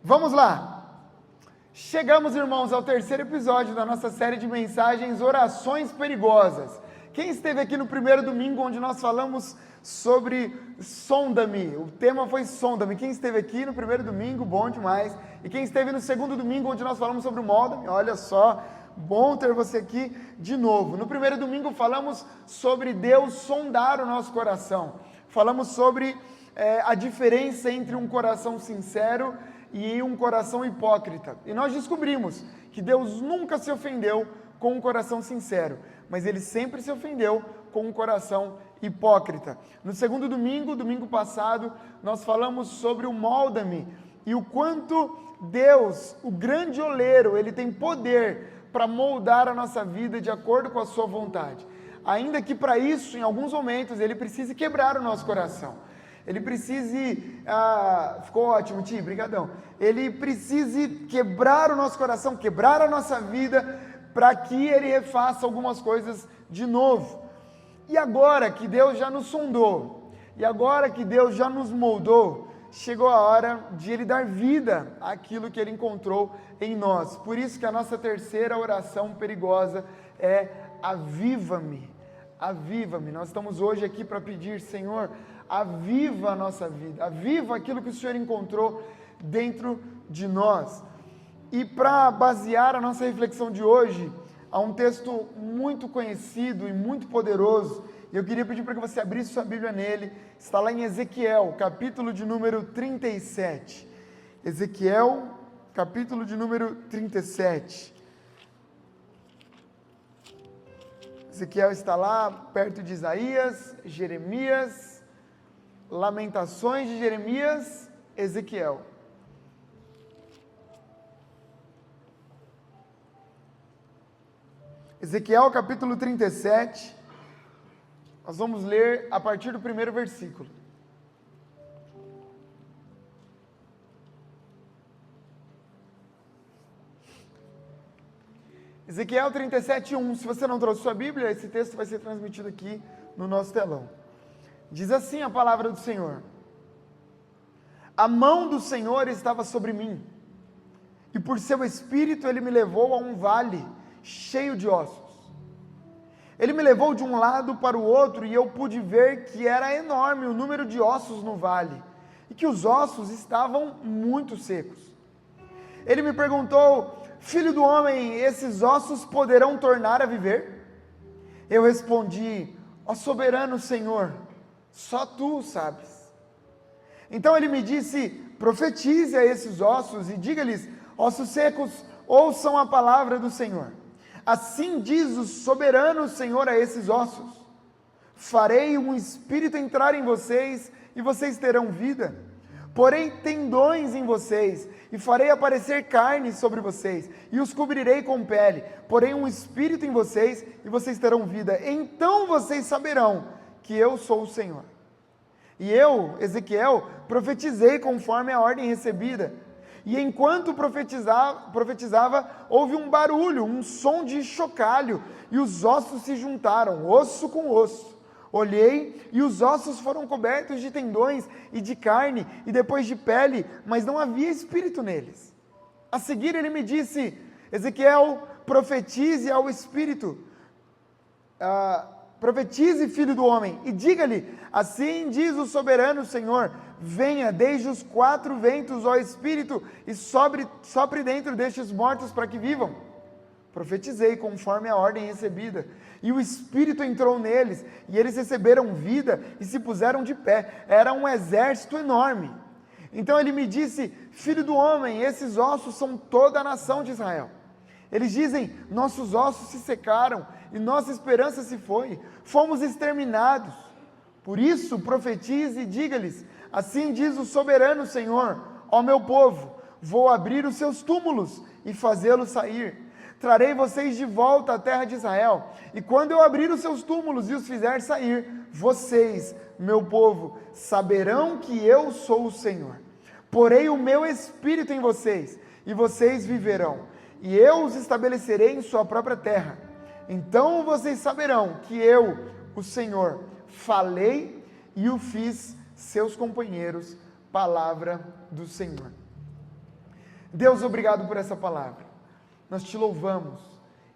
Vamos lá! Chegamos, irmãos, ao terceiro episódio da nossa série de mensagens Orações Perigosas. Quem esteve aqui no primeiro domingo, onde nós falamos sobre Sonda-me, o tema foi Sonda-me. Quem esteve aqui no primeiro domingo, bom demais. E quem esteve no segundo domingo, onde nós falamos sobre o Molda-me, olha só, bom ter você aqui de novo. No primeiro domingo falamos sobre Deus sondar o nosso coração. Falamos sobre a diferença entre um coração sincero e um coração hipócrita. E nós descobrimos que Deus nunca se ofendeu com um coração sincero, mas Ele sempre se ofendeu com um coração hipócrita. No segundo domingo, domingo passado, nós falamos sobre o Molda-me e o quanto Deus, o grande oleiro, Ele tem poder para moldar a nossa vida de acordo com a sua vontade. Ainda que para isso, em alguns momentos, Ele precise quebrar o nosso coração. Ele precise, ficou ótimo, Ti, brigadão. Ele precise quebrar o nosso coração, quebrar a nossa vida, para que Ele refaça algumas coisas de novo. E agora que Deus já nos sondou, e agora que Deus já nos moldou, chegou a hora de Ele dar vida àquilo que Ele encontrou em nós. Por isso que a nossa terceira oração perigosa é aviva-me, aviva-me. Nós estamos hoje aqui para pedir, Senhor, aviva a nossa vida, aviva aquilo que o Senhor encontrou dentro de nós. E para basear a nossa reflexão de hoje, há um texto muito conhecido e muito poderoso, e eu queria pedir para que você abrisse sua Bíblia nele, está lá em Ezequiel, capítulo de número 37. Ezequiel, capítulo de número 37. Ezequiel está lá perto de Isaías, Jeremias, Lamentações de Jeremias, Ezequiel. Ezequiel capítulo 37, nós vamos ler a partir do primeiro versículo. Ezequiel 37:1, se você não trouxe sua Bíblia, esse texto vai ser transmitido aqui no nosso telão. Diz assim a palavra do Senhor: a mão do Senhor estava sobre mim, e por seu espírito Ele me levou a um vale cheio de ossos. Ele me levou de um lado para o outro, e eu pude ver que era enorme o número de ossos no vale, e que os ossos estavam muito secos. Ele me perguntou: filho do homem, esses ossos poderão tornar a viver? Eu respondi: ó soberano Senhor, só tu sabes. Então ele me disse: profetize a esses ossos e diga-lhes: ossos secos, ouçam a palavra do Senhor. Assim diz o soberano Senhor a esses ossos: farei um espírito entrar em vocês e vocês terão vida. Porém tendões em vocês e farei aparecer carne sobre vocês e os cobrirei com pele. Porém um espírito em vocês e vocês terão vida. Então vocês saberão que eu sou o Senhor. E eu, Ezequiel, profetizei conforme a ordem recebida. E enquanto profetizava, houve um barulho, um som de chocalho, e os ossos se juntaram, osso com osso. Olhei, e os ossos foram cobertos de tendões e de carne, e depois de pele, mas não havia espírito neles. A seguir ele me disse: Ezequiel, profetize ao espírito, profetize, filho do homem, e diga-lhe: assim diz o soberano Senhor, venha, desde os quatro ventos, ó Espírito, e sopre dentro destes mortos para que vivam. Profetizei conforme a ordem recebida, e o Espírito entrou neles, e eles receberam vida e se puseram de pé. Era um exército enorme. Então ele me disse: filho do homem, esses ossos são toda a nação de Israel. Eles dizem: nossos ossos se secaram, e nossa esperança se foi, fomos exterminados. Por isso profetize e diga-lhes: assim diz o soberano Senhor, ó meu povo, vou abrir os seus túmulos e fazê-los sair. Trarei vocês de volta à terra de Israel, e quando eu abrir os seus túmulos e os fizer sair, vocês, meu povo, saberão que eu sou o Senhor. Porei o meu espírito em vocês, e vocês viverão, e eu os estabelecerei em sua própria terra. Então vocês saberão que eu, o Senhor, falei e o fiz seus companheiros. Palavra do Senhor. Deus, obrigado por essa palavra. Nós te louvamos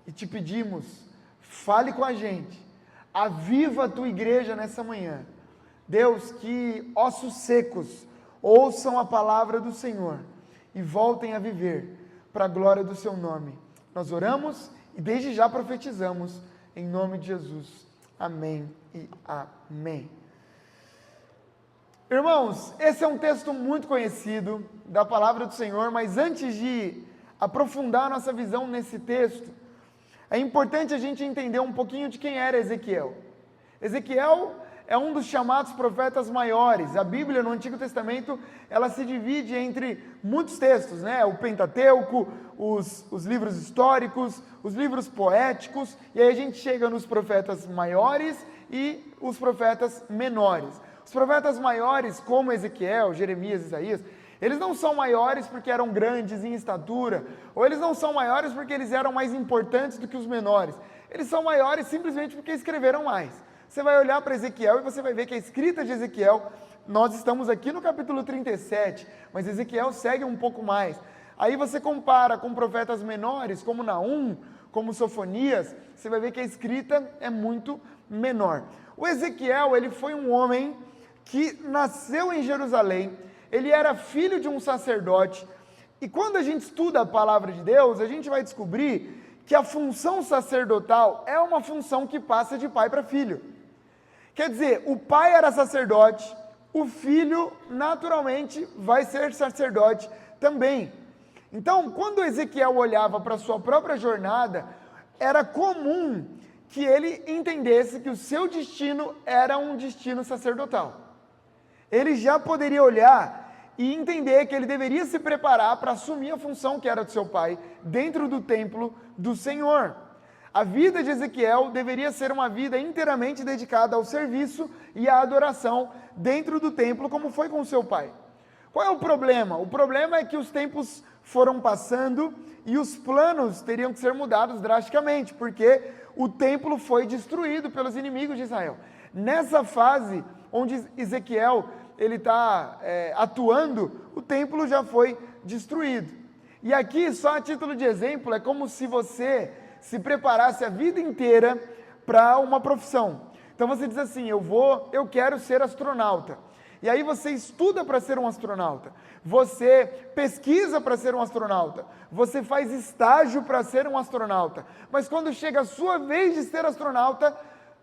e te pedimos, fale com a gente, aviva a tua igreja nessa manhã. Deus, que ossos secos ouçam a palavra do Senhor e voltem a viver para a glória do seu nome. Nós oramos e desde já profetizamos em nome de Jesus. Amém e amém. Irmãos, esse é um texto muito conhecido da palavra do Senhor, mas antes de aprofundar a nossa visão nesse texto, é importante a gente entender um pouquinho de quem era Ezequiel. Ezequiel é um dos chamados profetas maiores. A Bíblia, no Antigo Testamento, ela se divide entre muitos textos, né? O Pentateuco, os livros históricos, os livros poéticos, e aí a gente chega nos profetas maiores e os profetas menores. Os profetas maiores, como Ezequiel, Jeremias, Isaías, eles não são maiores porque eram grandes em estatura, ou eles não são maiores porque eles eram mais importantes do que os menores. Eles são maiores simplesmente porque escreveram mais. Você vai olhar para Ezequiel e você vai ver que a escrita de Ezequiel, nós estamos aqui no capítulo 37, mas Ezequiel segue um pouco mais. Aí você compara com profetas menores, como Naum, como Sofonias, você vai ver que a escrita é muito menor. O Ezequiel, ele foi um homem que nasceu em Jerusalém, ele era filho de um sacerdote, e quando a gente estuda a palavra de Deus, a gente vai descobrir que a função sacerdotal é uma função que passa de pai para filho. Quer dizer, o pai era sacerdote, o filho naturalmente vai ser sacerdote também. Então, quando Ezequiel olhava para a sua própria jornada, era comum que ele entendesse que o seu destino era um destino sacerdotal. Ele já poderia olhar e entender que ele deveria se preparar para assumir a função que era do seu pai dentro do templo do Senhor. A vida de Ezequiel deveria ser uma vida inteiramente dedicada ao serviço e à adoração dentro do templo, como foi com seu pai. Qual é o problema? O problema é que os tempos foram passando e os planos teriam que ser mudados drasticamente, porque o templo foi destruído pelos inimigos de Israel. Nessa fase onde Ezequiel ele está atuando, o templo já foi destruído. E aqui, só a título de exemplo, é como se você se preparasse a vida inteira para uma profissão. Então você diz assim, eu quero ser astronauta. E aí você estuda para ser um astronauta, você pesquisa para ser um astronauta, você faz estágio para ser um astronauta, mas quando chega a sua vez de ser astronauta,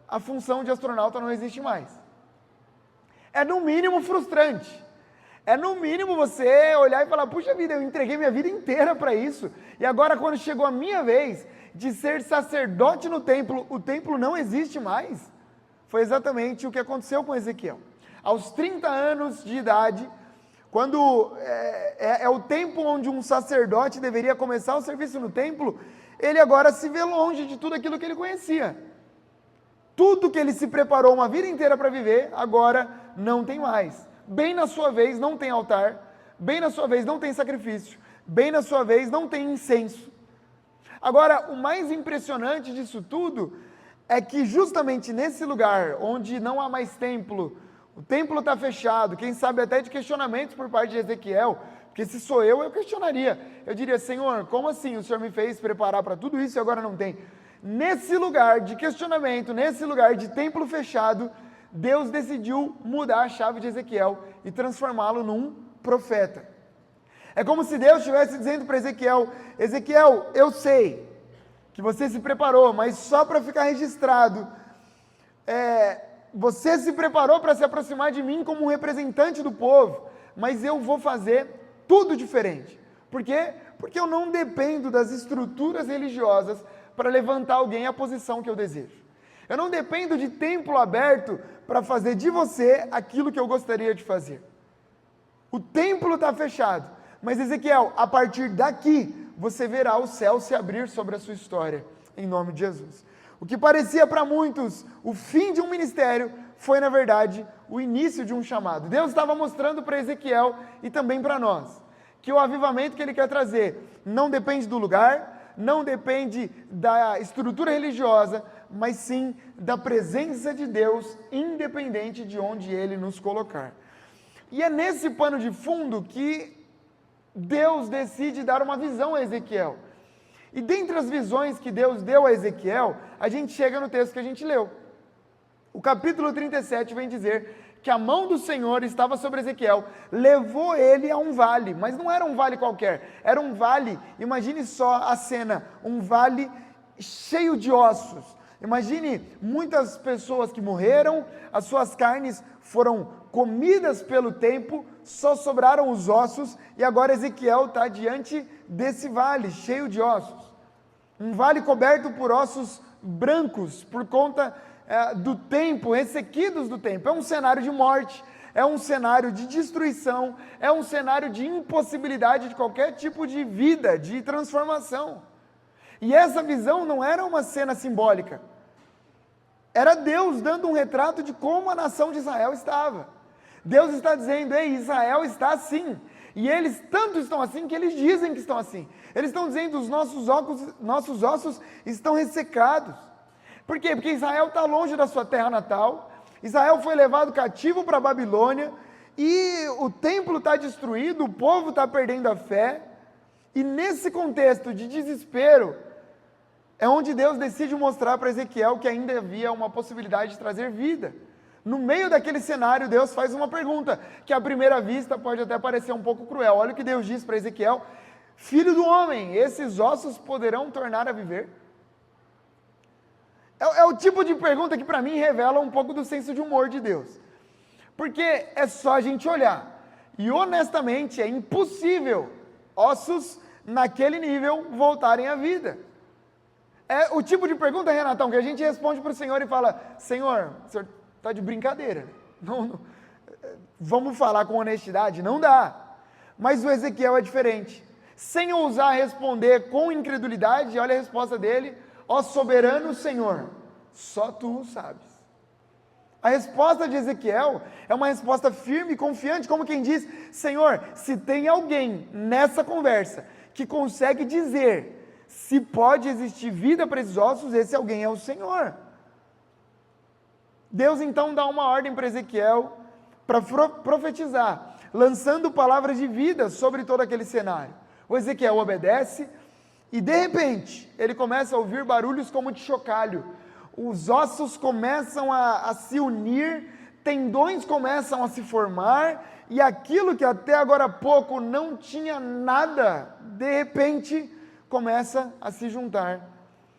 a função de astronauta não existe mais. É no mínimo frustrante. É no mínimo você olhar e falar, puxa vida, eu entreguei minha vida inteira para isso, e agora quando chegou a minha vez de ser sacerdote no templo, o templo não existe mais. Foi exatamente o que aconteceu com Ezequiel. Aos 30 anos de idade, quando é o tempo onde um sacerdote deveria começar o serviço no templo, ele agora se vê longe de tudo aquilo que ele conhecia. Tudo que ele se preparou uma vida inteira para viver, agora não tem mais. Bem na sua vez não tem altar, bem na sua vez não tem sacrifício, bem na sua vez não tem incenso. Agora, o mais impressionante disso tudo é que justamente nesse lugar onde não há mais templo, o templo está fechado, quem sabe até de questionamentos por parte de Ezequiel, porque se sou eu questionaria. Eu diria, Senhor, como assim o Senhor me fez preparar para tudo isso e agora não tem? Nesse lugar de questionamento, nesse lugar de templo fechado, Deus decidiu mudar a chave de Ezequiel e transformá-lo num profeta. É como se Deus estivesse dizendo para Ezequiel, Ezequiel, eu sei que você se preparou, mas só para ficar registrado, você se preparou para se aproximar de mim como um representante do povo, mas eu vou fazer tudo diferente. Por quê? Porque eu não dependo das estruturas religiosas para levantar alguém à posição que eu desejo. Eu não dependo de templo aberto para fazer de você aquilo que eu gostaria de fazer. O templo está fechado. Mas Ezequiel, a partir daqui, você verá o céu se abrir sobre a sua história, em nome de Jesus. O que parecia para muitos o fim de um ministério, foi na verdade o início de um chamado. Deus estava mostrando para Ezequiel e também para nós, que o avivamento que Ele quer trazer não depende do lugar, não depende da estrutura religiosa, mas sim da presença de Deus, independente de onde Ele nos colocar. E é nesse pano de fundo que Deus decide dar uma visão a Ezequiel. E dentre as visões que Deus deu a Ezequiel, a gente chega no texto que a gente leu. O capítulo 37 vem dizer que a mão do Senhor estava sobre Ezequiel, levou ele a um vale, mas não era um vale qualquer, era um vale, imagine só a cena, um vale cheio de ossos. Imagine muitas pessoas que morreram, as suas carnes foram comidas pelo tempo, só sobraram os ossos, e agora Ezequiel está diante desse vale cheio de ossos. Um vale coberto por ossos brancos, por conta do tempo, ressequidos do tempo. É um cenário de morte, é um cenário de destruição, é um cenário de impossibilidade de qualquer tipo de vida, de transformação. E essa visão não era uma cena simbólica, era Deus dando um retrato de como a nação de Israel estava. Deus está dizendo: ei, Israel está assim, e eles tanto estão assim que eles dizem que estão assim. Eles estão dizendo: os nossos ossos estão ressecados. Por quê? Porque Israel está longe da sua terra natal, Israel foi levado cativo para a Babilônia, e o templo está destruído, o povo está perdendo a fé, e nesse contexto de desespero, é onde Deus decide mostrar para Ezequiel que ainda havia uma possibilidade de trazer vida. No meio daquele cenário, Deus faz uma pergunta, que à primeira vista pode até parecer um pouco cruel. Olha o que Deus diz para Ezequiel: filho do homem, esses ossos poderão tornar a viver? É o tipo de pergunta que para mim revela um pouco do senso de humor de Deus. Porque é só a gente olhar, e honestamente é impossível ossos naquele nível voltarem à vida. É o tipo de pergunta, Renatão, que a gente responde para o Senhor e fala: Senhor, o Senhor está de brincadeira, não, vamos falar com honestidade? Não dá. Mas o Ezequiel é diferente. Sem ousar responder com incredulidade, olha a resposta dele: ó soberano Senhor, só tu o sabes. A resposta de Ezequiel é uma resposta firme e confiante, como quem diz: Senhor, se tem alguém nessa conversa que consegue dizer se pode existir vida para esses ossos, esse alguém é o Senhor. Deus então dá uma ordem para Ezequiel para profetizar, lançando palavras de vida sobre todo aquele cenário. O Ezequiel obedece e de repente ele começa a ouvir barulhos como de chocalho. Os ossos começam a se unir, tendões começam a se formar, e aquilo que até agora há pouco não tinha nada, de repente começa a se juntar.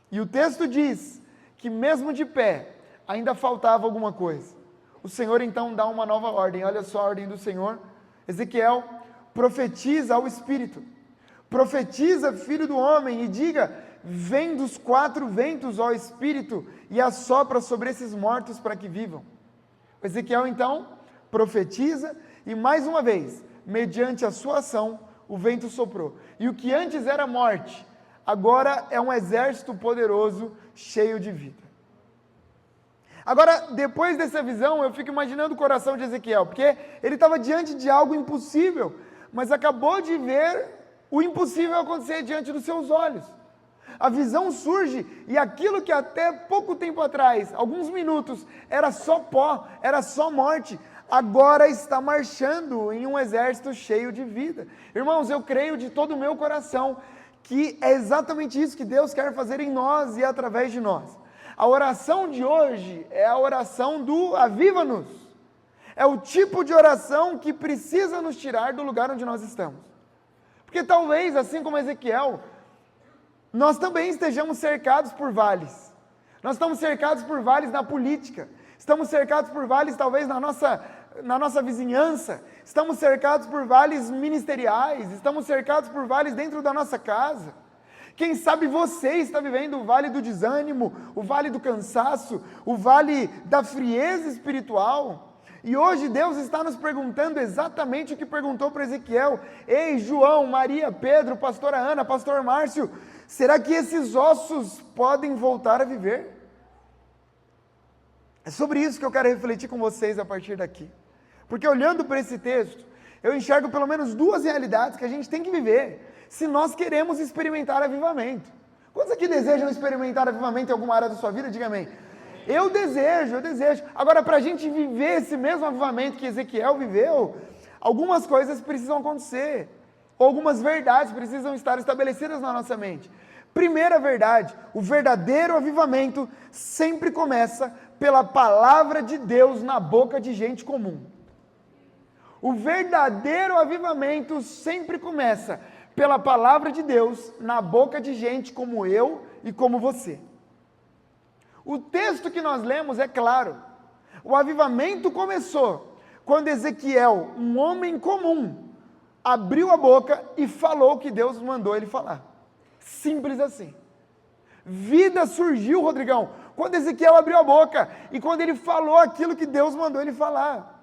E o texto diz que mesmo de pé, ainda faltava alguma coisa. O Senhor então dá uma nova ordem. Olha só a ordem do Senhor. Ezequiel, profetiza ao Espírito. Profetiza, filho do homem, e diga: vem dos 4 ventos, ó Espírito, e assopra sobre esses mortos para que vivam. Ezequiel então profetiza, e mais uma vez, mediante a sua ação, o vento soprou. E o que antes era morte, agora é um exército poderoso, cheio de vida. Agora, depois dessa visão, eu fico imaginando o coração de Ezequiel, porque ele estava diante de algo impossível, mas acabou de ver o impossível acontecer diante dos seus olhos. A visão surge, e aquilo que até pouco tempo atrás, alguns minutos, era só pó, era só morte, agora está marchando em um exército cheio de vida. Irmãos, eu creio de todo o meu coração que é exatamente isso que Deus quer fazer em nós e através de nós. A oração de hoje é a oração do aviva-nos. É o tipo de oração que precisa nos tirar do lugar onde nós estamos. Porque talvez, assim como Ezequiel, nós também estejamos cercados por vales. Nós estamos cercados por vales na política. Estamos cercados por vales talvez na nossa vizinhança. Estamos cercados por vales ministeriais. Estamos cercados por vales dentro da nossa casa. Quem sabe você está vivendo o vale do desânimo, o vale do cansaço, o vale da frieza espiritual. E hoje Deus está nos perguntando exatamente o que perguntou para Ezequiel: ei, João, Maria, Pedro, pastora Ana, pastor Márcio, será que esses ossos podem voltar a viver? É sobre isso que eu quero refletir com vocês a partir daqui. Porque olhando para esse texto, eu enxergo pelo menos 2 realidades que a gente tem que viver, se nós queremos experimentar avivamento. Quantos aqui desejam experimentar avivamento em alguma área da sua vida? Diga amém. Eu desejo. Agora, para a gente viver esse mesmo avivamento que Ezequiel viveu, algumas coisas precisam acontecer. algumas verdades precisam estar estabelecidas na nossa mente. Primeira verdade, o verdadeiro avivamento sempre começa pela palavra de Deus na boca de gente comum. O verdadeiro avivamento sempre começa pela palavra de Deus na boca de gente como eu e como você. O texto que nós lemos é claro. O avivamento começou quando Ezequiel, um homem comum, abriu a boca e falou o que Deus mandou ele falar. Simples assim. Vida surgiu, Rodrigão, quando Ezequiel abriu a boca e quando ele falou aquilo que Deus mandou ele falar.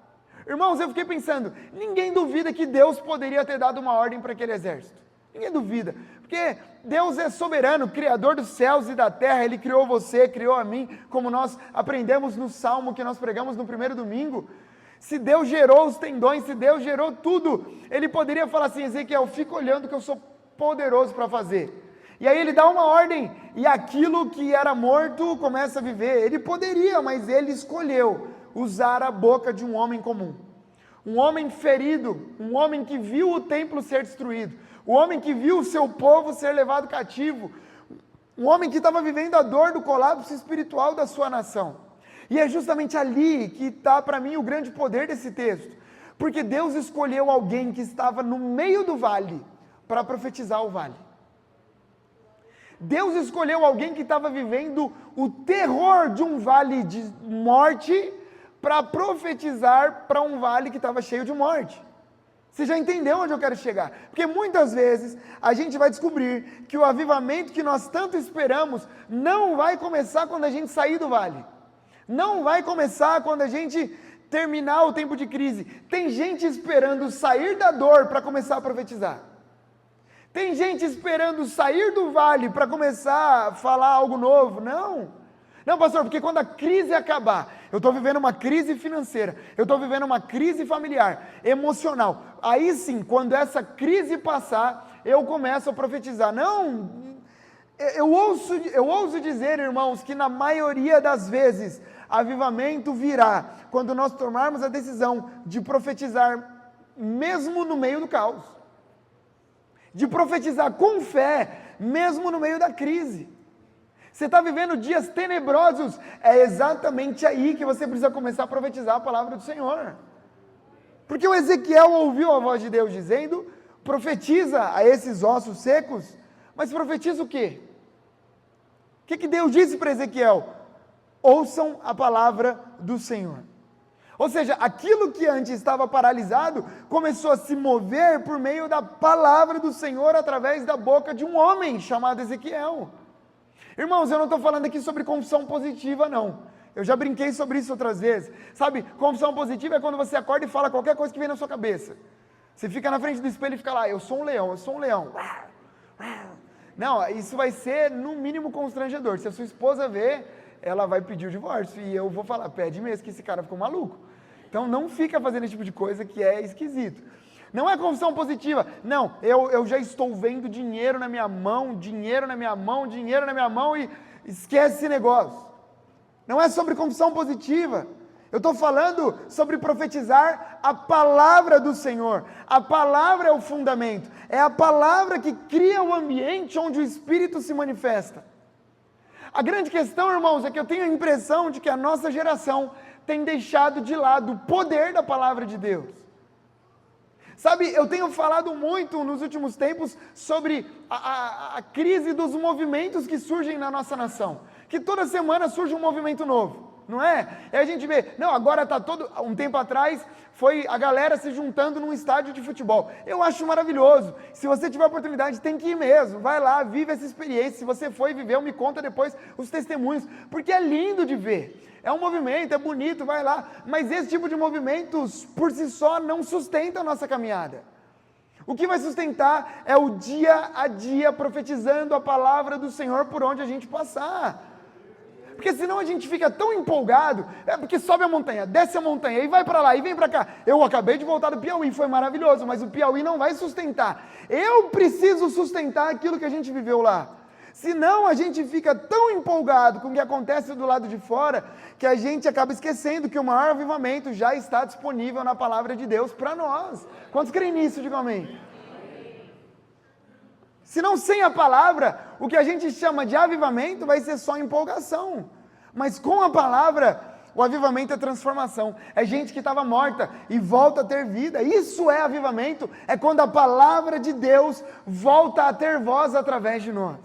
Irmãos, eu fiquei pensando, ninguém duvida que Deus poderia ter dado uma ordem para aquele exército. Ninguém duvida, porque Deus é soberano, criador dos céus e da terra, Ele criou você, criou a mim, como nós aprendemos no Salmo que nós pregamos no primeiro domingo. Se Deus gerou os tendões, se Deus gerou tudo, Ele poderia falar assim, Ezequiel, fica olhando que eu sou poderoso para fazer. E aí Ele dá uma ordem, e aquilo que era morto começa a viver. Ele poderia, mas Ele escolheu usar a boca de um homem comum. Um homem ferido, um homem que viu o templo ser destruído, um homem que viu o seu povo ser levado cativo, um homem que estava vivendo a dor do colapso espiritual da sua nação. E é justamente ali que está para mim o grande poder desse texto, porque Deus escolheu alguém que estava no meio do vale para profetizar o vale. Deus escolheu alguém que estava vivendo o terror de um vale de morte para profetizar para um vale que estava cheio de morte. Você já entendeu onde eu quero chegar? Porque muitas vezes a gente vai descobrir que o avivamento que nós tanto esperamos não vai começar quando a gente sair do vale. Não vai começar quando a gente terminar o tempo de crise. Tem gente esperando sair da dor para começar a profetizar. Tem gente esperando sair do vale para começar a falar algo novo. Não, pastor, porque quando a crise acabar, eu estou vivendo uma crise financeira, eu estou vivendo uma crise familiar, emocional, aí sim, quando essa crise passar, eu começo a profetizar. Não, eu ouso dizer, irmãos, que na maioria das vezes, avivamento virá quando nós tomarmos a decisão de profetizar mesmo no meio do caos, de profetizar com fé mesmo no meio da crise. Você está vivendo dias tenebrosos, é exatamente aí que você precisa começar a profetizar a palavra do Senhor. Porque o Ezequiel ouviu a voz de Deus dizendo, profetiza a esses ossos secos, mas profetiza o quê? O que Deus disse para Ezequiel? Ouçam a palavra do Senhor. Ou seja, aquilo que antes estava paralisado, começou a se mover por meio da palavra do Senhor, através da boca de um homem chamado Ezequiel. Irmãos, eu não estou falando aqui sobre confissão positiva, não. Eu já brinquei sobre isso outras vezes. Sabe, confissão positiva é quando você acorda e fala qualquer coisa que vem na sua cabeça. Você fica na frente do espelho e fica lá, eu sou um leão, eu sou um leão. Não, isso vai ser no mínimo constrangedor. Se a sua esposa ver, ela vai pedir o divórcio. E eu vou falar, pede mesmo que esse cara ficou maluco. Então não fica fazendo esse tipo de coisa que é esquisito. Não é confissão positiva, não, eu já estou vendo dinheiro na minha mão, dinheiro na minha mão, dinheiro na minha mão e esquece esse negócio. Não é sobre confissão positiva, eu estou falando sobre profetizar a palavra do Senhor. A palavra é o fundamento, é a palavra que cria o ambiente onde o Espírito se manifesta. A grande questão, irmãos, é que eu tenho a impressão de que a nossa geração tem deixado de lado o poder da palavra de Deus. Sabe, eu tenho falado muito nos últimos tempos sobre a crise dos movimentos que surgem na nossa nação. Que toda semana surge um movimento novo, não é? E a gente vê, não, agora está um tempo atrás, foi a galera se juntando num estádio de futebol. Eu acho maravilhoso. Se você tiver oportunidade, tem que ir mesmo. Vai lá, vive essa experiência. Se você foi viveu, me conta depois os testemunhos, porque é lindo de ver. É um movimento, é bonito, vai lá, mas esse tipo de movimentos por si só não sustenta a nossa caminhada. O que vai sustentar é o dia a dia profetizando a palavra do Senhor por onde a gente passar. Porque senão a gente fica tão empolgado, porque sobe a montanha, desce a montanha, e vai para lá, e vem para cá. Eu acabei de voltar do Piauí, foi maravilhoso, mas o Piauí não vai sustentar. Eu preciso sustentar aquilo que a gente viveu lá. Senão a gente fica tão empolgado com o que acontece do lado de fora, que a gente acaba esquecendo que o maior avivamento já está disponível na palavra de Deus para nós. Quantos creem nisso? Digam amém. Senão, sem a palavra, o que a gente chama de avivamento vai ser só empolgação. Mas com a palavra, o avivamento é transformação. É gente que estava morta e volta a ter vida. Isso é avivamento. É quando a palavra de Deus volta a ter voz através de nós.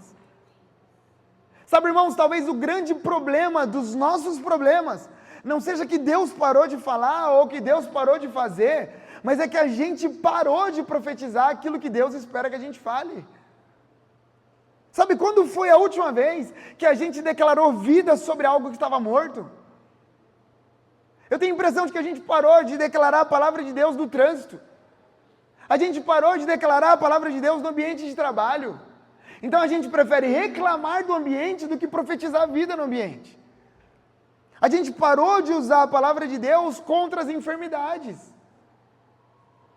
Sabe, irmãos, talvez o grande problema dos nossos problemas não seja que Deus parou de falar ou que Deus parou de fazer, mas é que a gente parou de profetizar aquilo que Deus espera que a gente fale. Sabe quando foi a última vez que a gente declarou vida sobre algo que estava morto? Eu tenho a impressão de que a gente parou de declarar a palavra de Deus no trânsito. A gente parou de declarar a palavra de Deus no ambiente de trabalho. Então a gente prefere reclamar do ambiente do que profetizar a vida no ambiente. A gente parou de usar a palavra de Deus contra as enfermidades.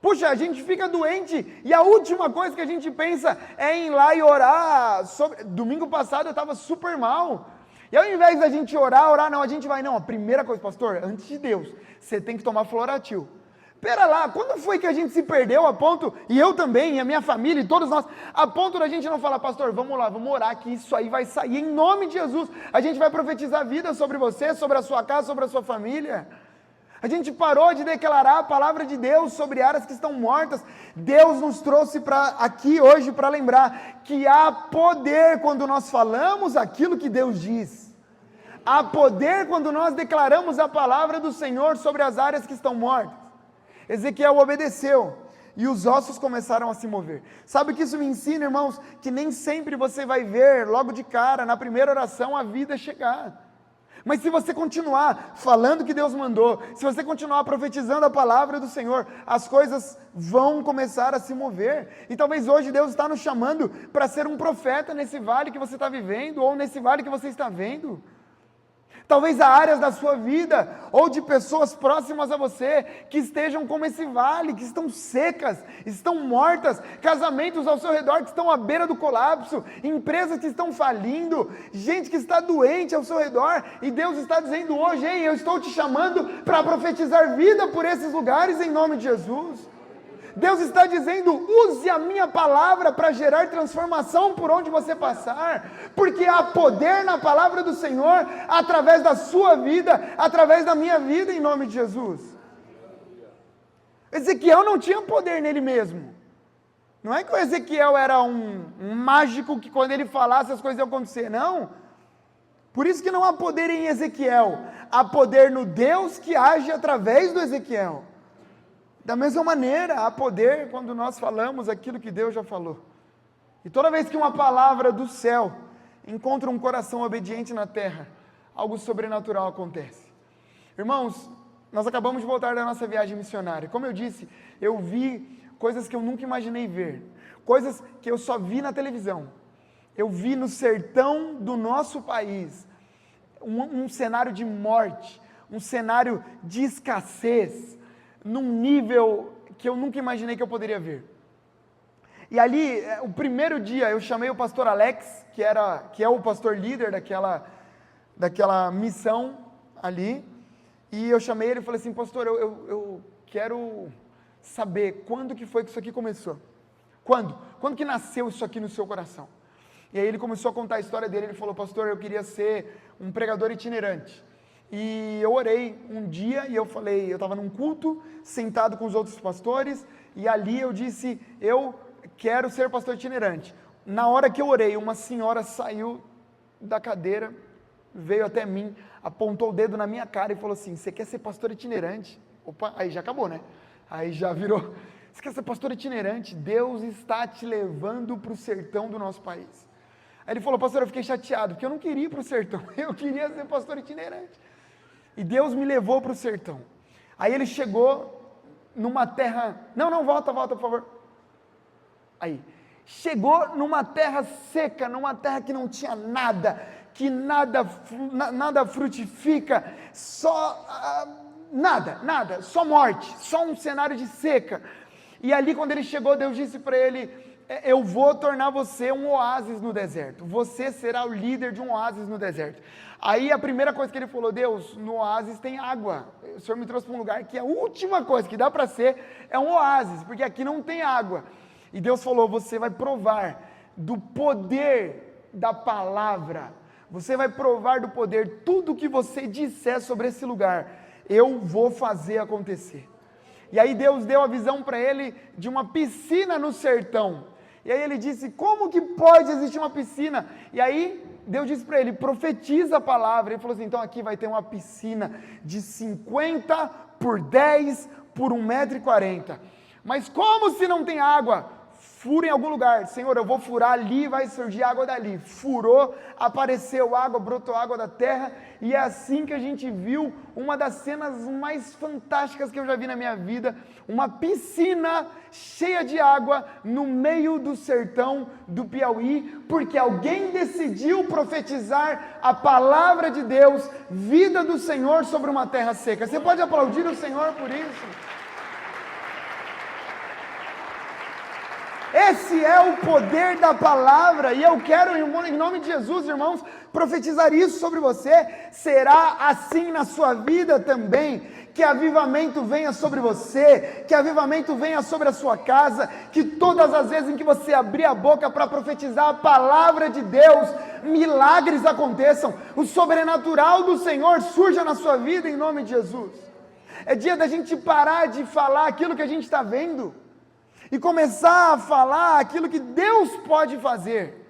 Puxa, a gente fica doente e a última coisa que a gente pensa é em ir lá e orar. Domingo passado eu estava super mal. E ao invés da gente orar não, a gente vai, não, a primeira coisa, pastor, antes de Deus, você tem que tomar Floratil. Pera lá, quando foi que a gente se perdeu a ponto, e eu também, e a minha família, e todos nós, a ponto da gente não falar, pastor, vamos lá, vamos orar que isso aí vai sair em nome de Jesus. A gente vai profetizar vida sobre você, sobre a sua casa, sobre a sua família. A gente parou de declarar a palavra de Deus sobre áreas que estão mortas. Deus nos trouxe aqui hoje para lembrar que há poder quando nós falamos aquilo que Deus diz. Há poder quando nós declaramos a palavra do Senhor sobre as áreas que estão mortas. Ezequiel obedeceu e os ossos começaram a se mover. Sabe o que isso me ensina, irmãos? Que nem sempre você vai ver logo de cara, na primeira oração, a vida chegar. Mas se você continuar falando o que Deus mandou, se você continuar profetizando a palavra do Senhor, as coisas vão começar a se mover. E talvez hoje Deus está nos chamando para ser um profeta nesse vale que você está vivendo, ou nesse vale que você está vendo. Talvez há áreas da sua vida, ou de pessoas próximas a você, que estejam como esse vale, que estão secas, estão mortas, casamentos ao seu redor que estão à beira do colapso, empresas que estão falindo, gente que está doente ao seu redor, e Deus está dizendo hoje, ei, eu estou te chamando para profetizar vida por esses lugares em nome de Jesus. Deus está dizendo, use a minha palavra para gerar transformação por onde você passar, porque há poder na palavra do Senhor, através da sua vida, através da minha vida, em nome de Jesus. Ezequiel não tinha poder nele mesmo. Não é que o Ezequiel era um mágico que quando ele falasse as coisas iam acontecer, não. Por isso que não há poder em Ezequiel, há poder no Deus que age através do Ezequiel. Da mesma maneira, há poder quando nós falamos aquilo que Deus já falou. E toda vez que uma palavra do céu encontra um coração obediente na terra, algo sobrenatural acontece. Irmãos, nós acabamos de voltar da nossa viagem missionária. Como eu disse, eu vi coisas que eu nunca imaginei ver. Coisas que eu só vi na televisão. Eu vi no sertão do nosso país um cenário de morte, um cenário de escassez, num nível que eu nunca imaginei que eu poderia ver. E ali, o primeiro dia, eu chamei o pastor Alex, que é o pastor líder daquela missão ali, e eu chamei ele e falei assim, pastor, eu quero saber quando que foi que isso aqui começou. Quando? Quando que nasceu isso aqui no seu coração? E aí ele começou a contar a história dele, ele falou, pastor, eu queria ser um pregador itinerante. E eu orei um dia e eu falei, eu estava num culto, sentado com os outros pastores, e ali eu disse, eu quero ser pastor itinerante. Na hora que eu orei, uma senhora saiu da cadeira, veio até mim, apontou o dedo na minha cara e falou assim, você quer ser pastor itinerante? Opa, aí já acabou, né? Aí já virou, você quer ser pastor itinerante? Deus está te levando para o sertão do nosso país. Aí ele falou, pastor, eu fiquei chateado, porque eu não queria ir para o sertão, eu queria ser pastor itinerante. E Deus me levou para o sertão. Aí ele chegou numa terra... Não, volta, por favor. Aí, chegou numa terra seca, numa terra que não tinha nada, que nada frutifica, só... nada, só morte, só um cenário de seca. E ali quando ele chegou, Deus disse para ele, eu vou tornar você um oásis no deserto, você será o líder de um oásis no deserto. Aí a primeira coisa que ele falou, Deus, no oásis tem água, o Senhor me trouxe para um lugar que a última coisa que dá para ser é um oásis, porque aqui não tem água. E Deus falou, você vai provar do poder da palavra. Você vai provar do poder. Tudo que você disser sobre esse lugar, eu vou fazer acontecer. E aí Deus deu a visão para ele de uma piscina no sertão. E aí ele disse, como que pode existir uma piscina? E aí Deus disse para ele, profetiza a palavra. Ele falou assim, então aqui vai ter uma piscina de 50 por 10 por 1,40 m. Mas como se não tem água? Fura em algum lugar. Senhor, eu vou furar ali, vai surgir água dali. Furou, apareceu água, brotou água da terra. E é assim que a gente viu uma das cenas mais fantásticas que eu já vi na minha vida. Uma piscina cheia de água no meio do sertão do Piauí, porque alguém decidiu profetizar a palavra de Deus, vida do Senhor sobre uma terra seca. Você pode aplaudir o Senhor por isso? Esse é o poder da palavra, e eu quero, em nome de Jesus, irmãos, profetizar isso sobre você. Será assim na sua vida também, que avivamento venha sobre você, que avivamento venha sobre a sua casa, que todas as vezes em que você abrir a boca para profetizar a palavra de Deus, milagres aconteçam, o sobrenatural do Senhor surja na sua vida, em nome de Jesus. É dia da gente parar de falar aquilo que a gente está vendo, e começar a falar aquilo que Deus pode fazer.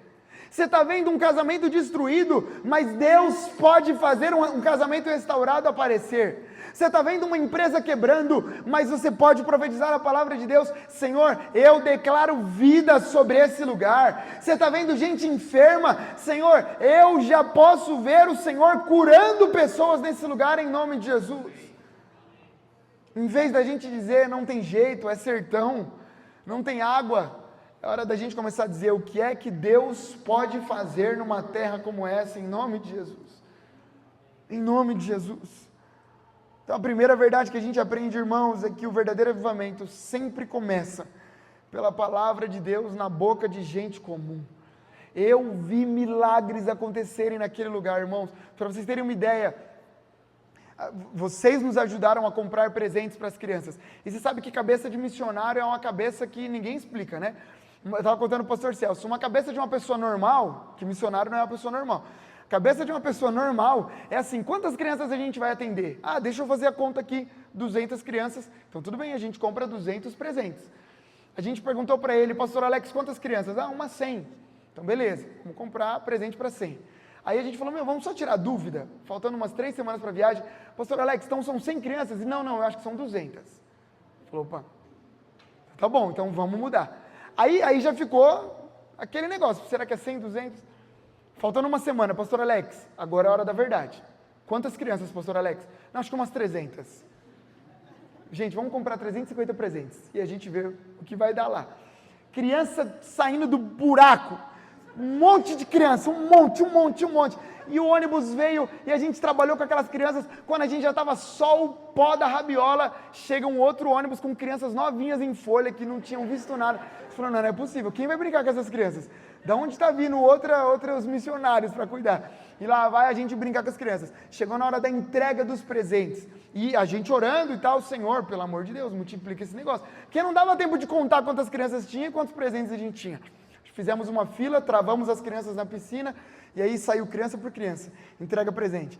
Você está vendo um casamento destruído, mas Deus pode fazer um casamento restaurado aparecer. Você está vendo uma empresa quebrando, mas você pode profetizar a palavra de Deus. Senhor, eu declaro vida sobre esse lugar. Você está vendo gente enferma, Senhor, eu já posso ver o Senhor curando pessoas nesse lugar em nome de Jesus. Em vez da gente dizer, não tem jeito, é sertão, não tem água, é hora da gente começar a dizer o que é que Deus pode fazer numa terra como essa, em nome de Jesus. Em nome de Jesus. Então a primeira verdade que a gente aprende, irmãos, é que o verdadeiro avivamento sempre começa pela palavra de Deus na boca de gente comum. Eu vi milagres acontecerem naquele lugar, irmãos. Para vocês terem uma ideia, vocês nos ajudaram a comprar presentes para as crianças. E você sabe que cabeça de missionário é uma cabeça que ninguém explica, né? Eu estava contando para o pastor Celso, uma cabeça de uma pessoa normal, que missionário não é uma pessoa normal. Cabeça de uma pessoa normal é assim, quantas crianças a gente vai atender? Ah, deixa eu fazer a conta aqui, 200 crianças. Então tudo bem, a gente compra 200 presentes. A gente perguntou para ele, pastor Alex, quantas crianças? Ah, umas 100. Então beleza, vamos comprar presente para 100. Aí a gente falou, vamos só tirar dúvida, faltando umas 3 semanas para a viagem. Pastor Alex, então são 100 crianças? E não, eu acho que são 200. Falou, opa, tá bom, então vamos mudar. Aí já ficou aquele negócio, será que é 100, 200? Faltando uma semana, pastor Alex, agora é a hora da verdade. Quantas crianças, pastor Alex? Não, acho que umas 300. Gente, vamos comprar 350 presentes e a gente vê o que vai dar lá. Criança saindo do buraco. Um monte de criança, um monte. E o ônibus veio e a gente trabalhou com aquelas crianças. Quando a gente já estava só o pó da rabiola, chega um outro ônibus com crianças novinhas em folha que não tinham visto nada. Falou, não é possível, quem vai brincar com essas crianças? Da onde está vindo outros missionários para cuidar? E lá vai a gente brincar com as crianças. Chegou na hora da entrega dos presentes. E a gente orando e tal, Senhor, pelo amor de Deus, multiplica esse negócio. Porque não dava tempo de contar quantas crianças tinha e quantos presentes a gente tinha. Fizemos uma fila, travamos as crianças na piscina, e aí saiu criança por criança, entrega presente,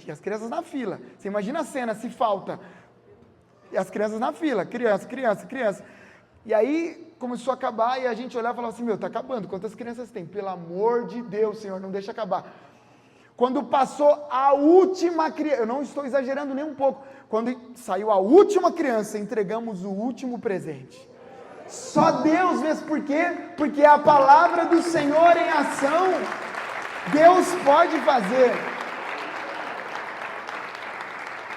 e as crianças na fila. Você imagina a cena, se falta, e as crianças na fila, criança. E aí começou a acabar, e a gente olhava e falava assim, tá acabando, quantas crianças tem? Pelo amor de Deus, Senhor, não deixa acabar. Quando passou a última criança, eu não estou exagerando nem um pouco, quando saiu a última criança, entregamos o último presente. Só Deus mesmo, por quê? Porque é a palavra do Senhor em ação. Deus pode fazer.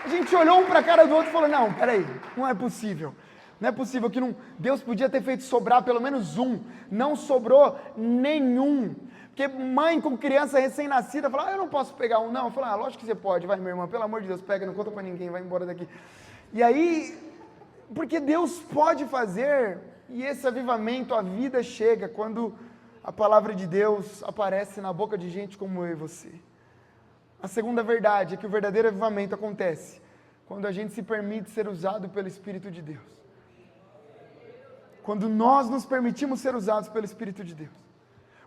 A gente olhou um para a cara do outro e falou, não, peraí, não é possível. Não é possível que Deus podia ter feito sobrar pelo menos um. Não sobrou nenhum. Porque mãe com criança recém-nascida fala, eu não posso pegar um, não. Eu falo, lógico que você pode, vai minha irmã, pelo amor de Deus, pega, não conta para ninguém, vai embora daqui. E aí, porque Deus pode fazer. E esse avivamento, a vida chega quando a palavra de Deus aparece na boca de gente como eu e você. A segunda verdade é que o verdadeiro avivamento acontece quando a gente se permite ser usado pelo Espírito de Deus. Quando nós nos permitimos ser usados pelo Espírito de Deus.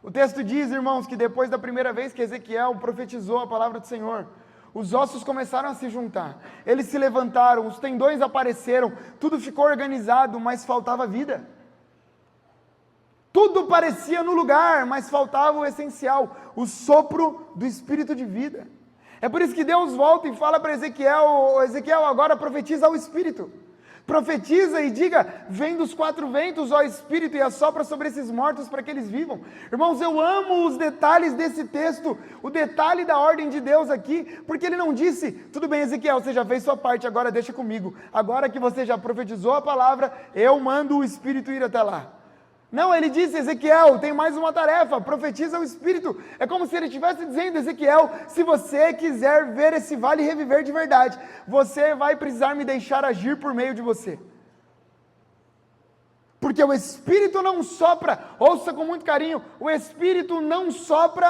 O texto diz, irmãos, que depois da primeira vez que Ezequiel profetizou a palavra do Senhor, os ossos começaram a se juntar, eles se levantaram, os tendões apareceram, tudo ficou organizado, mas faltava vida. Tudo parecia no lugar, mas faltava o essencial, o sopro do Espírito de vida. É por isso que Deus volta e fala para Ezequiel: Ezequiel, agora profetiza ao Espírito. Profetiza e diga: vem dos quatro ventos, ó Espírito, e assopra sobre esses mortos para que eles vivam. Irmãos, eu amo os detalhes desse texto, o detalhe da ordem de Deus aqui, porque ele não disse: tudo bem, Ezequiel, você já fez sua parte, agora deixa comigo. Agora que você já profetizou a palavra, eu mando o Espírito ir até lá. Não, ele disse: Ezequiel, tem mais uma tarefa, profetiza o Espírito. É como se ele estivesse dizendo: Ezequiel, se você quiser ver esse vale reviver de verdade, você vai precisar me deixar agir por meio de você. Porque o Espírito não sopra, ouça com muito carinho, o Espírito não sopra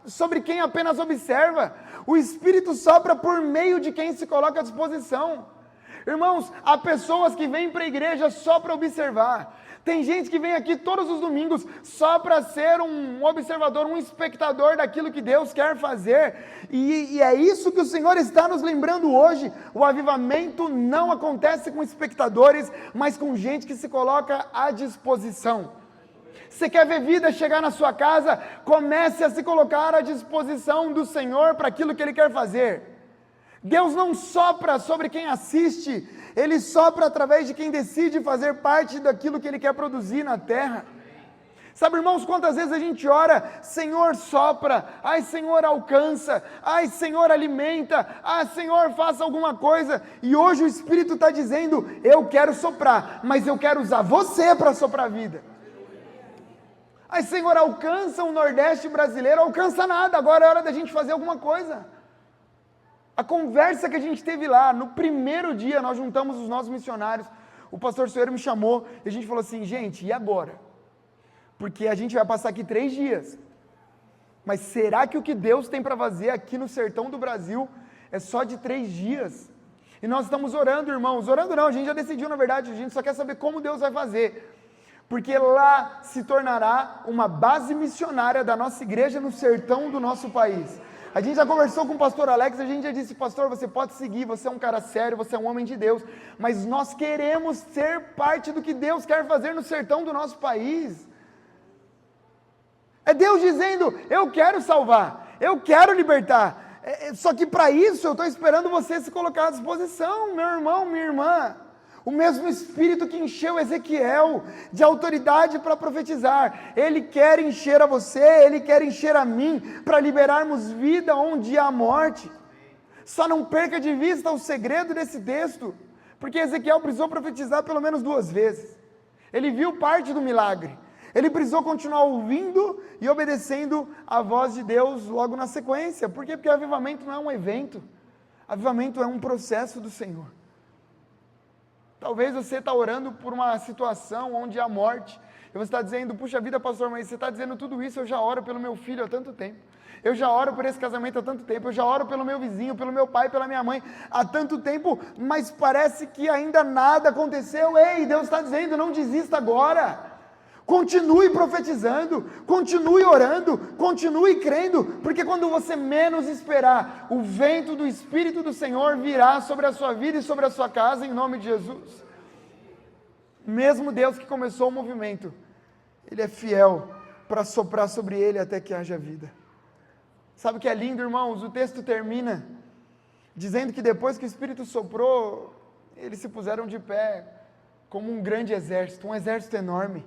sobre quem apenas observa, o Espírito sopra por meio de quem se coloca à disposição. Irmãos, há pessoas que vêm para a igreja só para observar. Tem gente que vem aqui todos os domingos só para ser um observador, um espectador daquilo que Deus quer fazer. E é isso que o Senhor está nos lembrando hoje. O avivamento não acontece com espectadores, mas com gente que se coloca à disposição. Você quer ver vida chegar na sua casa? Comece a se colocar à disposição do Senhor para aquilo que Ele quer fazer. Deus não sopra sobre quem assiste, Ele sopra através de quem decide fazer parte daquilo que Ele quer produzir na terra. Sabe, irmãos, quantas vezes a gente ora: Senhor, sopra, ai, Senhor, alcança, ai, Senhor, alimenta, ai, Senhor, faça alguma coisa. E hoje o Espírito está dizendo: eu quero soprar, mas eu quero usar você para soprar a vida. Ai, Senhor, alcança o Nordeste brasileiro. Alcança nada, agora é hora da gente fazer alguma coisa. A conversa que a gente teve lá, no primeiro dia, nós juntamos os nossos missionários, o pastor Soeiro me chamou, e a gente falou assim: gente, e agora? Porque a gente vai passar aqui 3 dias, mas será que o que Deus tem para fazer aqui no sertão do Brasil é só de 3 dias? E nós estamos orando, irmãos, orando não, a gente já decidiu na verdade, a gente só quer saber como Deus vai fazer, porque lá se tornará uma base missionária da nossa igreja no sertão do nosso país. A gente já conversou com o pastor Alex, a gente já disse: pastor, você pode seguir, você é um cara sério, você é um homem de Deus, mas nós queremos ser parte do que Deus quer fazer no sertão do nosso país. É Deus dizendo: eu quero salvar, eu quero libertar, só que para isso eu estou esperando você se colocar à disposição, meu irmão, minha irmã. O mesmo Espírito que encheu Ezequiel de autoridade para profetizar, Ele quer encher a você, Ele quer encher a mim, para liberarmos vida onde há morte. Só não perca de vista o segredo desse texto, porque Ezequiel precisou profetizar pelo menos 2 vezes. Ele viu parte do milagre, ele precisou continuar ouvindo e obedecendo a voz de Deus logo na sequência. Por quê? Porque avivamento não é um evento, avivamento é um processo do Senhor. Talvez você está orando por uma situação onde há morte, e você está dizendo: puxa vida, pastor, mas você está dizendo tudo isso, eu já oro pelo meu filho há tanto tempo, eu já oro por esse casamento há tanto tempo, eu já oro pelo meu vizinho, pelo meu pai, pela minha mãe há tanto tempo, mas parece que ainda nada aconteceu. Ei, Deus está dizendo: não desista agora. Continue profetizando, continue orando, continue crendo, porque quando você menos esperar, o vento do Espírito do Senhor virá sobre a sua vida e sobre a sua casa, em nome de Jesus. Mesmo Deus que começou o movimento, Ele é fiel para soprar sobre ele até que haja vida. Sabe o que é lindo, irmãos? O texto termina dizendo que depois que o Espírito soprou, eles se puseram de pé como um grande exército, um exército enorme.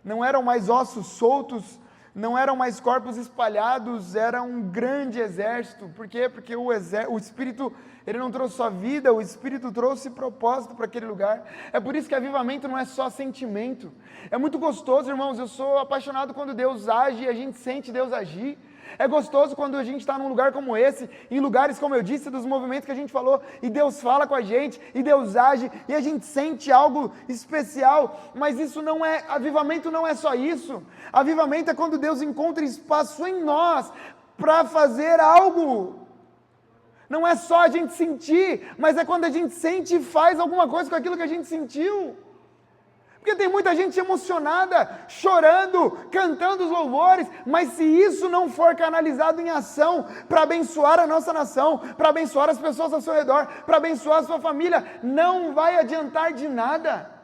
Não eram mais ossos soltos, não eram mais corpos espalhados, era um grande exército. Por quê? Porque o Espírito, ele não trouxe só vida, o Espírito trouxe propósito para aquele lugar. É por isso que avivamento não é só sentimento. É muito gostoso, irmãos, eu sou apaixonado quando Deus age e a gente sente Deus agir. É gostoso quando a gente está num lugar como esse, em lugares, como eu disse, dos movimentos que a gente falou, e Deus fala com a gente, e Deus age, e a gente sente algo especial, mas isso não é, avivamento não é só isso. Avivamento é quando Deus encontra espaço em nós, para fazer algo. Não é só a gente sentir, mas é quando a gente sente e faz alguma coisa com aquilo que a gente sentiu. Porque tem muita gente emocionada, chorando, cantando os louvores, mas se isso não for canalizado em ação para abençoar a nossa nação, para abençoar as pessoas ao seu redor, para abençoar a sua família, não vai adiantar de nada.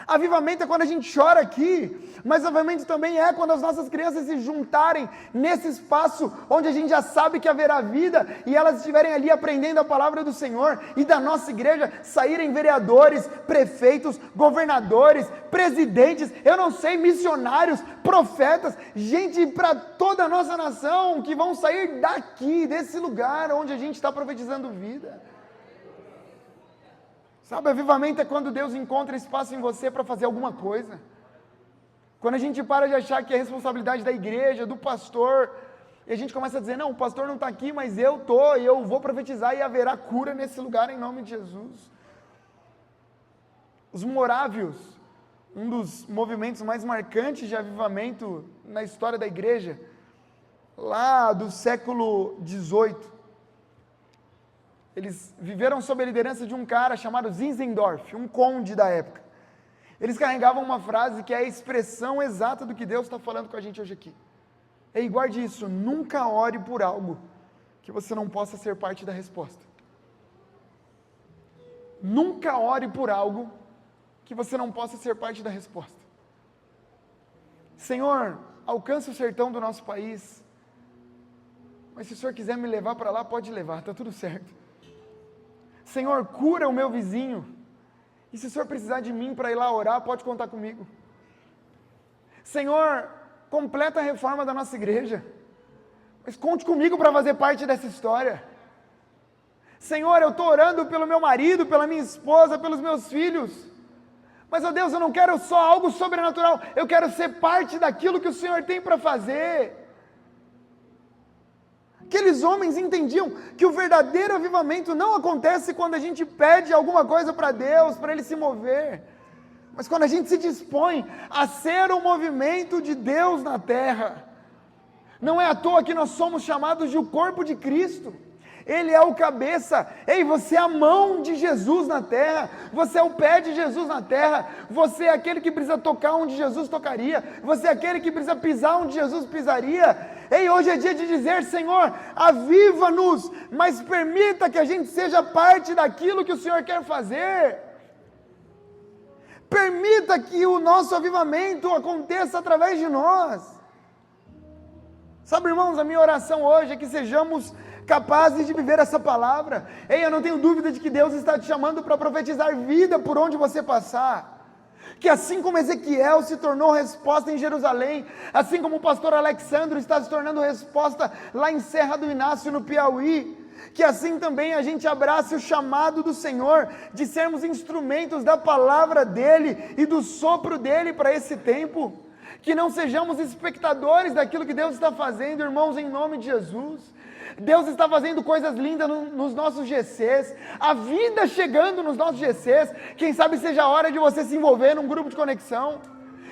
Avivamento é quando a gente chora aqui, mas avivamento também é quando as nossas crianças se juntarem nesse espaço onde a gente já sabe que haverá vida e elas estiverem ali aprendendo a palavra do Senhor e da nossa igreja saírem vereadores, prefeitos, governadores, presidentes, eu não sei, missionários, profetas, gente para toda a nossa nação que vão sair daqui, desse lugar onde a gente está profetizando vida. Sabe, avivamento é quando Deus encontra espaço em você para fazer alguma coisa. Quando a gente para de achar que é responsabilidade da igreja, do pastor, e a gente começa a dizer, não, o pastor não está aqui, mas eu estou, e eu vou profetizar e haverá cura nesse lugar em nome de Jesus. Os morávios, um dos movimentos mais marcantes de avivamento na história da igreja, lá do século XVIII, eles viveram sob a liderança de um cara chamado Zinzendorf, um conde da época. Eles carregavam uma frase que é a expressão exata do que Deus está falando com a gente hoje aqui. Ei, guarde isso, nunca ore por algo que você não possa ser parte da resposta. Nunca ore por algo que você não possa ser parte da resposta. Senhor, alcance o sertão do nosso país, mas se o Senhor quiser me levar para lá, pode levar, está tudo certo. Senhor, cura o meu vizinho, e se o Senhor precisar de mim para ir lá orar, pode contar comigo. Senhor, completa a reforma da nossa igreja, mas conte comigo para fazer parte dessa história. Senhor, eu estou orando pelo meu marido, pela minha esposa, pelos meus filhos, mas, ó Deus, eu não quero só algo sobrenatural, eu quero ser parte daquilo que o Senhor tem para fazer. Aqueles homens entendiam que o verdadeiro avivamento não acontece quando a gente pede alguma coisa para Deus, para Ele se mover, mas quando a gente se dispõe a ser um movimento de Deus na terra. Não é à toa que nós somos chamados de o corpo de Cristo. Ele é o cabeça. Ei, você é a mão de Jesus na terra, você é o pé de Jesus na terra, você é aquele que precisa tocar onde Jesus tocaria, você é aquele que precisa pisar onde Jesus pisaria. Ei, hoje é dia de dizer, Senhor, aviva-nos, mas permita que a gente seja parte daquilo que o Senhor quer fazer. Permita que o nosso avivamento aconteça através de nós. Sabe, irmãos, a minha oração hoje é que sejamos capazes de viver essa palavra. Ei, eu não tenho dúvida de que Deus está te chamando para profetizar vida por onde você passar. Que assim como Ezequiel se tornou resposta em Jerusalém, assim como o pastor Alexandre está se tornando resposta lá em Serra do Inácio, no Piauí, que assim também a gente abrace o chamado do Senhor, de sermos instrumentos da palavra dEle e do sopro dEle para esse tempo, que não sejamos espectadores daquilo que Deus está fazendo, irmãos, em nome de Jesus. Deus está fazendo coisas lindas nos nossos GCs, a vida chegando nos nossos GCs, quem sabe seja a hora de você se envolver num grupo de conexão.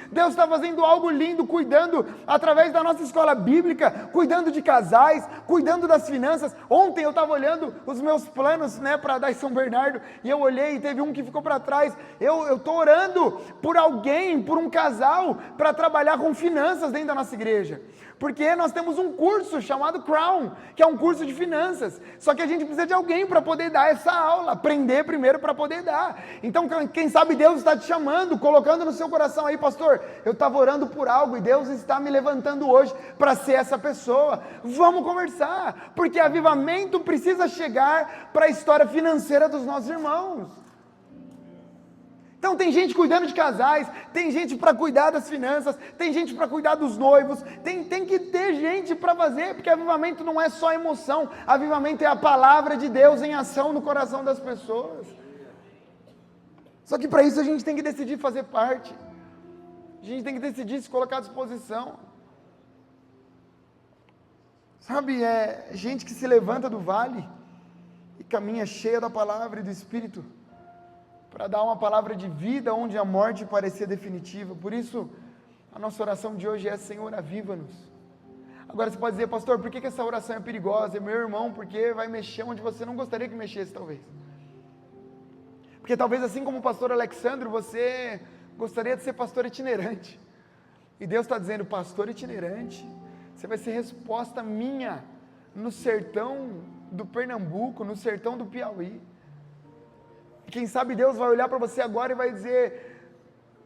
Deus está fazendo algo lindo, cuidando através da nossa escola bíblica, cuidando de casais, cuidando das finanças. Ontem eu estava olhando os meus planos, para dar em São Bernardo, e eu olhei e teve um que ficou para trás. Eu estou orando por alguém, por um casal, para trabalhar com finanças dentro da nossa igreja. Porque nós temos um curso chamado Crown, que é um curso de finanças, só que a gente precisa de alguém para poder dar essa aula, aprender primeiro para poder dar. Então quem sabe Deus está te chamando, colocando no seu coração aí, pastor, eu estava orando por algo e Deus está me levantando hoje para ser essa pessoa. Vamos conversar, porque avivamento precisa chegar para a história financeira dos nossos irmãos. Então tem gente cuidando de casais, tem gente para cuidar das finanças, tem gente para cuidar dos noivos, tem que ter gente para fazer, porque avivamento não é só emoção, avivamento é a palavra de Deus em ação no coração das pessoas. Só que para isso a gente tem que decidir fazer parte, a gente tem que decidir se colocar à disposição. Sabe, é gente que se levanta do vale e caminha cheia da palavra e do Espírito, para dar uma palavra de vida onde a morte parecia definitiva. Por isso, a nossa oração de hoje é: Senhor, aviva-nos. Agora você pode dizer: pastor, por que essa oração é perigosa? Meu irmão, porque vai mexer onde você não gostaria que mexesse, talvez. Porque talvez assim como o pastor Alexandre, você gostaria de ser pastor itinerante. E Deus está dizendo, pastor itinerante, você vai ser resposta minha no sertão do Pernambuco, no sertão do Piauí. Quem sabe Deus vai olhar para você agora e vai dizer,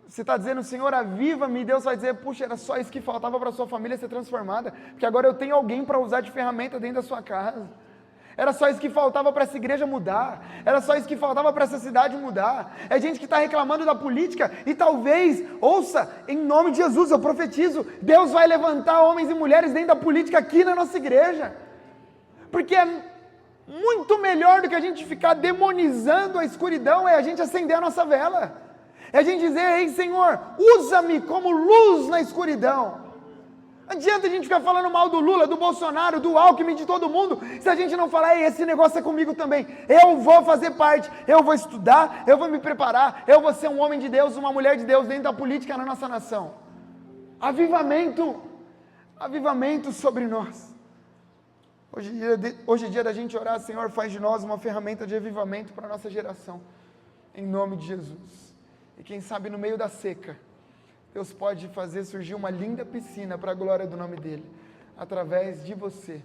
você está dizendo, Senhor, aviva-me, e Deus vai dizer, puxa, era só isso que faltava para a sua família ser transformada, porque agora eu tenho alguém para usar de ferramenta dentro da sua casa. Era só isso que faltava para essa igreja mudar, era só isso que faltava para essa cidade mudar. É gente que está reclamando da política e talvez, ouça, em nome de Jesus, eu profetizo, Deus vai levantar homens e mulheres dentro da política aqui na nossa igreja, porque é muito melhor do que a gente ficar demonizando a escuridão, é a gente acender a nossa vela, é a gente dizer, ei Senhor, usa-me como luz na escuridão. Não adianta a gente ficar falando mal do Lula, do Bolsonaro, do Alckmin, de todo mundo, se a gente não falar, ei, esse negócio é comigo também, eu vou fazer parte, eu vou estudar, eu vou me preparar, eu vou ser um homem de Deus, uma mulher de Deus dentro da política na nossa nação. Avivamento sobre nós. Hoje é dia da gente orar, Senhor, faz de nós uma ferramenta de avivamento para a nossa geração, em nome de Jesus. E quem sabe no meio da seca, Deus pode fazer surgir uma linda piscina para a glória do nome dEle, através de você.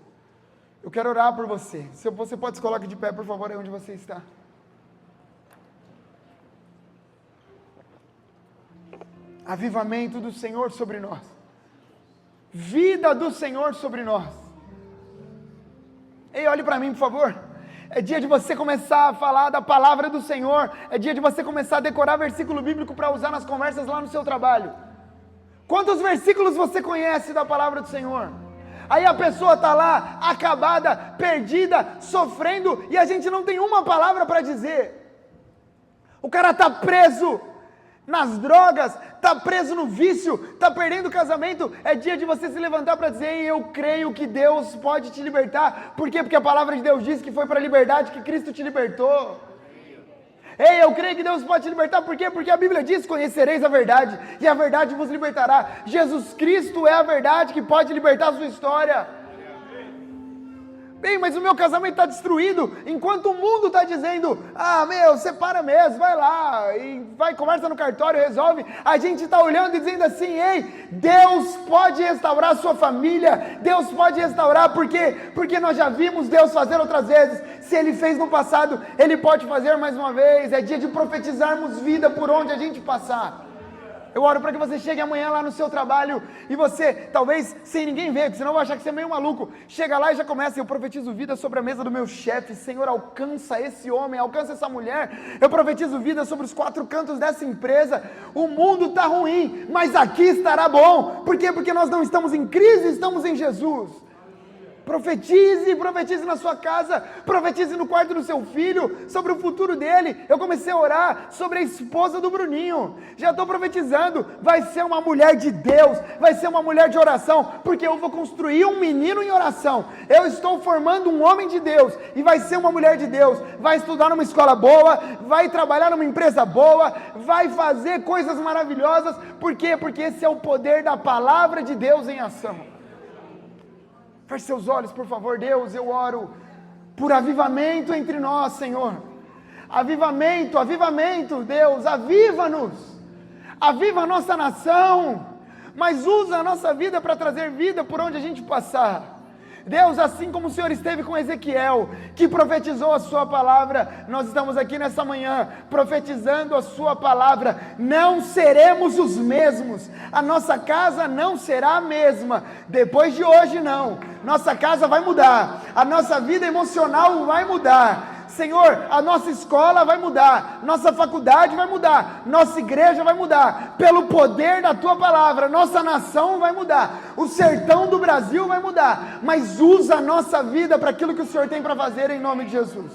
Eu quero orar por você. Se você pode se colocar de pé, por favor, aí onde você está. Avivamento do Senhor sobre nós. Vida do Senhor sobre nós. Ei, olhe para mim, por favor. É dia de você começar a falar da palavra do Senhor. É dia de você começar a decorar versículo bíblico para usar nas conversas lá no seu trabalho. Quantos versículos você conhece da palavra do Senhor? Aí a pessoa está lá, acabada, perdida, sofrendo, e a gente não tem uma palavra para dizer. O cara está preso nas drogas, está preso no vício, está perdendo o casamento. É dia de você se levantar para dizer, eu creio que Deus pode te libertar. Por quê? Porque a palavra de Deus diz que foi para a liberdade que Cristo te libertou. Ei, eu creio que Deus pode te libertar. Por quê? Porque a Bíblia diz, conhecereis a verdade, e a verdade vos libertará. Jesus Cristo é a verdade que pode libertar a sua história. Bem, mas o meu casamento está destruído, enquanto o mundo está dizendo, separa mesmo, vai lá, e vai, conversa no cartório, resolve. A gente está olhando e dizendo assim, ei, Deus pode restaurar a sua família, Deus pode restaurar, por quê? Porque nós já vimos Deus fazer outras vezes. Se Ele fez no passado, Ele pode fazer mais uma vez. É dia de profetizarmos vida por onde a gente passar. Eu oro para que você chegue amanhã lá no seu trabalho e você, talvez sem ninguém ver, porque senão vai achar que você é meio maluco. Chega lá e já começa, eu profetizo vida sobre a mesa do meu chefe. Senhor, alcança esse homem, alcança essa mulher. Eu profetizo vida sobre os 4 cantos dessa empresa. O mundo está ruim, mas aqui estará bom. Por quê? Porque nós não estamos em crise, estamos em Jesus. Profetize na sua casa, profetize no quarto do seu filho, sobre o futuro dele. Eu comecei a orar sobre a esposa do Bruninho, já estou profetizando, vai ser uma mulher de Deus, vai ser uma mulher de oração, porque eu vou construir um menino em oração, eu estou formando um homem de Deus, e vai ser uma mulher de Deus, vai estudar numa escola boa, vai trabalhar numa empresa boa, vai fazer coisas maravilhosas. Por quê? Porque esse é o poder da palavra de Deus em ação. Feche seus olhos, por favor. Deus, eu oro por avivamento entre nós, Senhor. Avivamento, Deus, aviva-nos. Aviva a nossa nação, mas usa a nossa vida para trazer vida por onde a gente passar. Deus, assim como o Senhor esteve com Ezequiel, que profetizou a sua palavra, nós estamos aqui nessa manhã, profetizando a sua palavra. Não seremos os mesmos, a nossa casa não será a mesma, depois de hoje não, nossa casa vai mudar, a nossa vida emocional vai mudar, Senhor, a nossa escola vai mudar, nossa faculdade vai mudar, nossa igreja vai mudar, pelo poder da Tua palavra, nossa nação vai mudar, o sertão do Brasil vai mudar, mas usa a nossa vida para aquilo que o Senhor tem para fazer em nome de Jesus.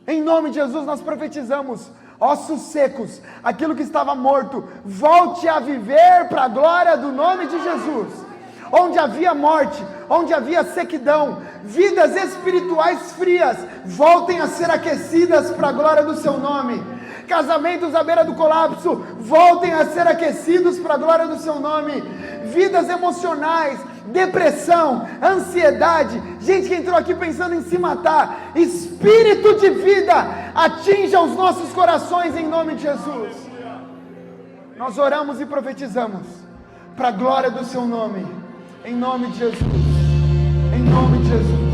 Em nome de Jesus nós profetizamos, ossos secos, aquilo que estava morto, volte a viver para a glória do nome de Jesus. Onde havia morte, onde havia sequidão, vidas espirituais frias, voltem a ser aquecidas para a glória do seu nome. Casamentos à beira do colapso, voltem a ser aquecidos para a glória do seu nome. Vidas emocionais, depressão, ansiedade, gente que entrou aqui pensando em se matar. Espírito de vida, atinja os nossos corações em nome de Jesus. Nós oramos e profetizamos para a glória do seu nome, em nome de Jesus, em nome de Jesus.